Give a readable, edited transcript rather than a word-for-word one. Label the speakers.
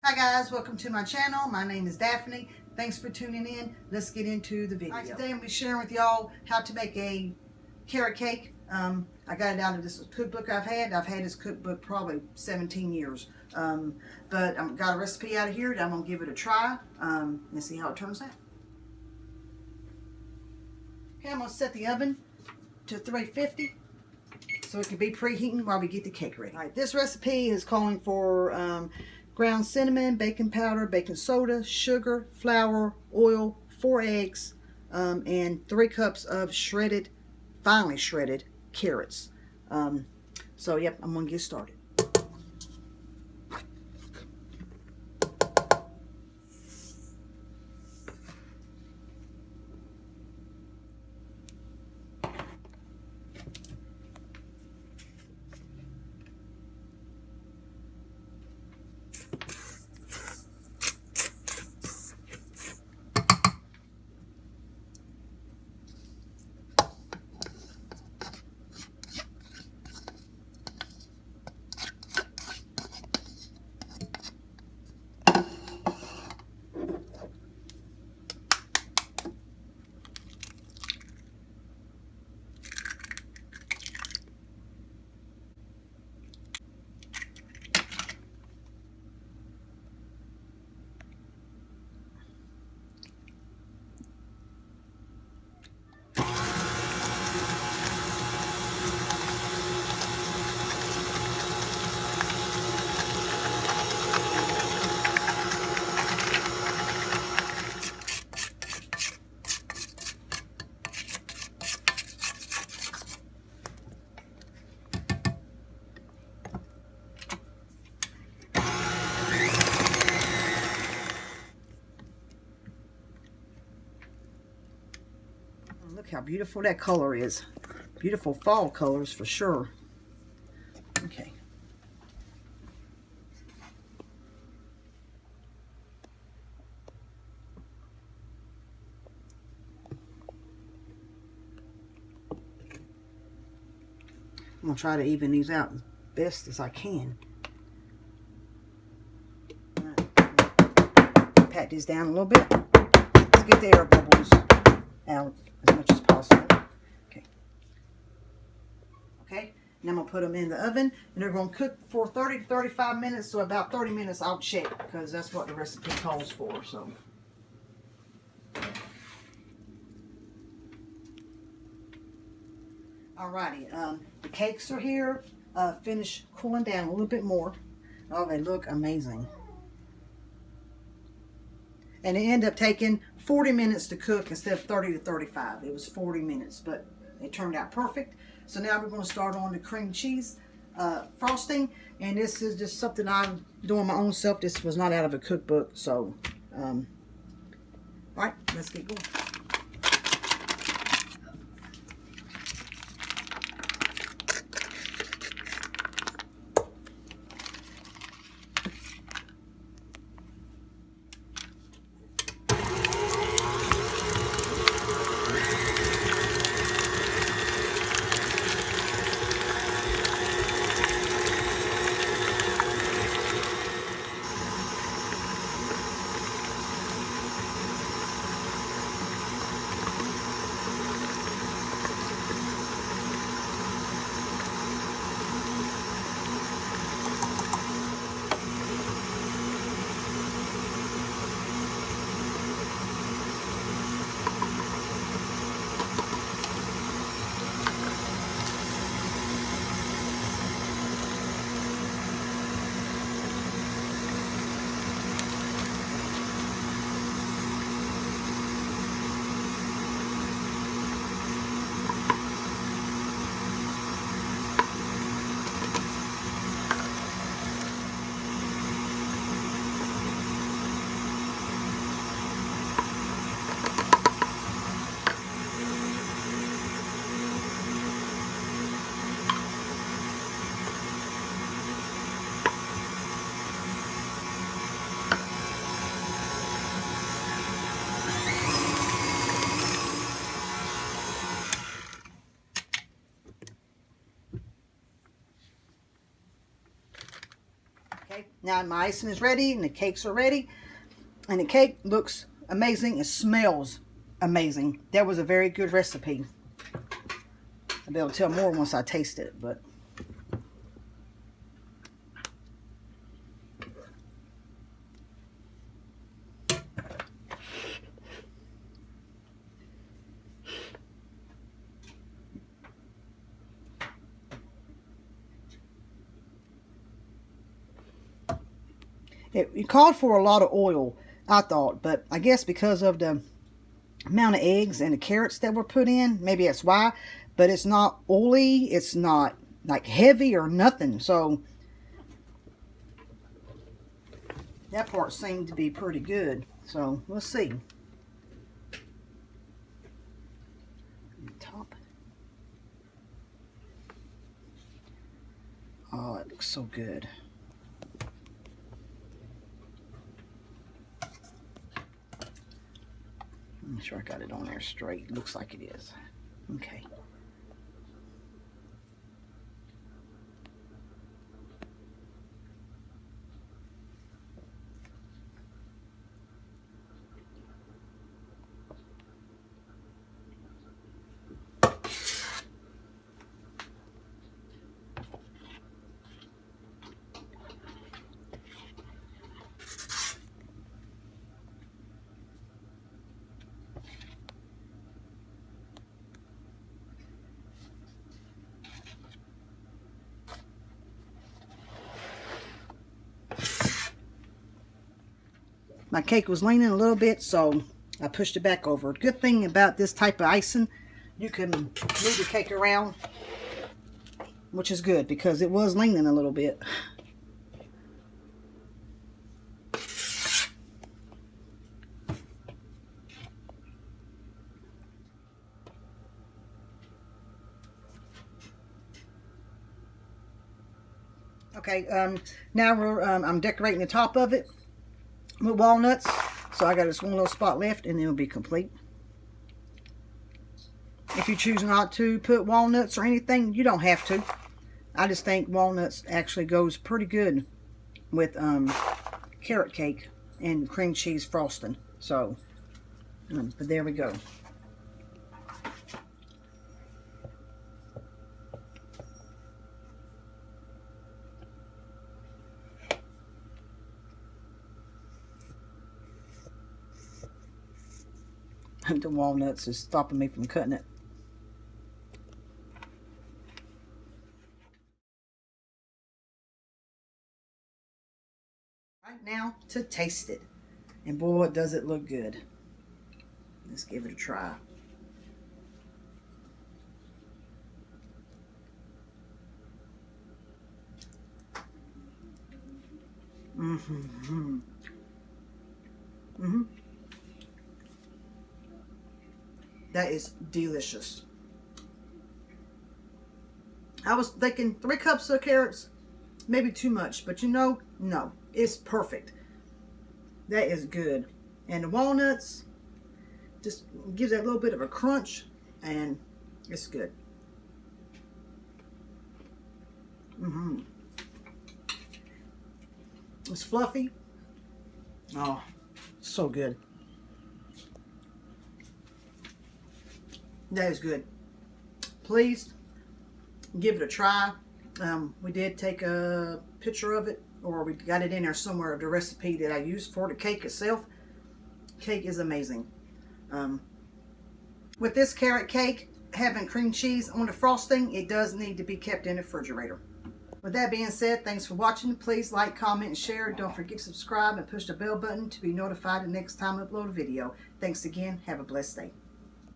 Speaker 1: Hi guys, welcome to my channel. My name is Daphne. Thanks for tuning in. Let's get into the video. Today I'm going to be sharing with y'all how to make a carrot cake. I got it out of this cookbook I've had. I've had this cookbook probably 17 years. But I've got a recipe out of here that I'm going to give it a try and see how it turns out. Okay, I'm going to set the oven to 350 so it can be preheating while we get the cake ready. All right, this recipe is calling for ground cinnamon, baking powder, baking soda, sugar, flour, oil, 4 eggs, and 3 cups of finely shredded carrots. So yep, I'm gonna get started. Look how beautiful that color is. Beautiful fall colors for sure. Okay. I'm going to try to even these out as best as I can. Pat this down a little bit. Let's get the air bubbles out as much as possible. Okay, and I'm going to put them in the oven, and they're going to cook for 30 to 35 minutes, so about 30 minutes I'll check, because that's what the recipe calls for. So alrighty, the cakes are here, finished cooling down a little bit more. Oh, they look amazing. And it ended up taking 40 minutes to cook instead of 30 to 35. It was 40 minutes, but it turned out perfect. So now we're going to start on the cream cheese frosting. And this is just something I'm doing my own self. This was not out of a cookbook. So, all right, let's get going. Now my icing is ready and the cakes are ready. And the cake looks amazing. It smells amazing. That was a very good recipe. I'll be able to tell more once I taste it, but it called for a lot of oil, I thought, but I guess because of the amount of eggs and the carrots that were put in, maybe that's why. But it's not oily, it's not like heavy or nothing, so that part seemed to be pretty good. So we'll see. Top. Oh, it looks so good. Make sure I got it on there straight. Looks like it is. Okay. My cake was leaning a little bit, so I pushed it back over. Good thing about this type of icing, you can move the cake around, which is good because it was leaning a little bit. Okay, now I'm decorating the top of it with walnuts. So I got this one little spot left and it'll be complete. If you choose not to put walnuts or anything, you don't have to. I just think walnuts actually goes pretty good with carrot cake and cream cheese frosting. So, but there we go. The walnuts is stopping me from cutting it. Right now to taste it. And boy, does it look good. Let's give it a try. That is delicious. I was thinking 3 cups of carrots, maybe too much, but you know, no, it's perfect. That is good. And the walnuts just gives that little bit of a crunch, and it's good. It's fluffy. Oh, so good. That is good. Please give it a try. We did take a picture of it, or we got it in there somewhere of the recipe that I used for the cake itself. Cake is amazing. With this carrot cake, having cream cheese on the frosting, it does need to be kept in the refrigerator. With that being said, thanks for watching. Please like, comment, and share. Don't forget to subscribe and push the bell button to be notified the next time I upload a video. Thanks again. Have a blessed day.